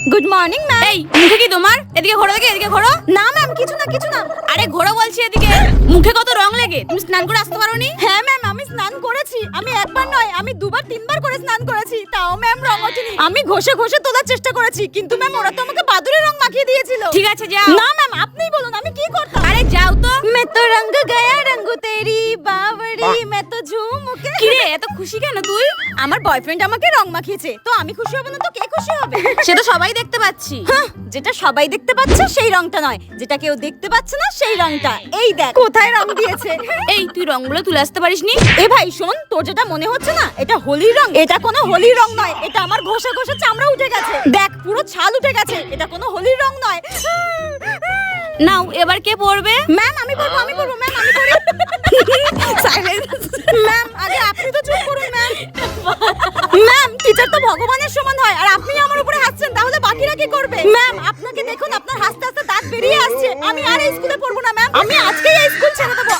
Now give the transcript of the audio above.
Good morning ma'am. এই মুখে কি তোমার? এদিকে ঘোরো, এদিকে ঘোরো। না ম্যাম, কিছু না কিছু না। আরে ঘোরো বলছি এদিকে। মুখে কত রং লেগে, তুমি স্নান করে আসতে পারোনি? হ্যাঁ ম্যাম, আমি স্নান করেছি। আমি একবার নয়, আমি দুবার তিনবার করে স্নান করেছি, তাও ম্যাম রং ওঠেনি। আমি ঘষে ঘষে তোলার চেষ্টা করেছি, কিন্তু ম্যাম ওরা তো আমাকে বাদুড়ের রং মাখিয়ে দিয়েছিল। ঠিক আছে যাও। না ম্যাম, আপনিই বলুন আমি কি করতাম। আরে যাও তো। मैं तो रंग गया रंग तेरी बावड़ी मैं तो झूमुके। কি রে এত খুশি কেন তুই? আমার বয়ফ্রেন্ড আমাকে রং মাখিয়েছে, তো আমি খুশি হব না তো কে খুশি হবে? সে তো সবাই দেখতে পাচ্ছি। হাহ, যেটা সবাই দেখতে পাচ্ছে সেই রংটা নয়, যেটা কেউ দেখতে পাচ্ছে না সেই রংটা। এই দেখ কোথায় রং দিয়েছে। এই তুই রংগুলো তুলে আসতে পারিসনি? এ ভাই শোন, তোর যেটা মনে হচ্ছে না এটা হোলির রং, এটা কোনো হোলির রং নয়। এটা আমার ঘষে ঘষে চামড়া উঠে গেছে, দেখ পুরো ছাল উঠে গেছে। এটা কোনো হোলির রং নয়। নাও এবার কে পড়বে? ম্যাম আমি পড়বো ম্যাম, আমি পড়ি। সাইলেন্স ম্যাম, আগে আপনি তো চুপ করুন ম্যাম। ম্যাম, টিচার তো ভগবানের সমান হয়, আর আপনি আমার উপরে হাসছেন, তাহলে বাকিরা কি করবে? ম্যাম আপনাকে দেখুন, আপনার হাসতে হাসতে দাঁত বেরিয়ে আসছে। আমি আর এই স্কুলে পড়বো না ম্যাম, আমি আজকেই এই স্কুল ছেড়ে দেবো।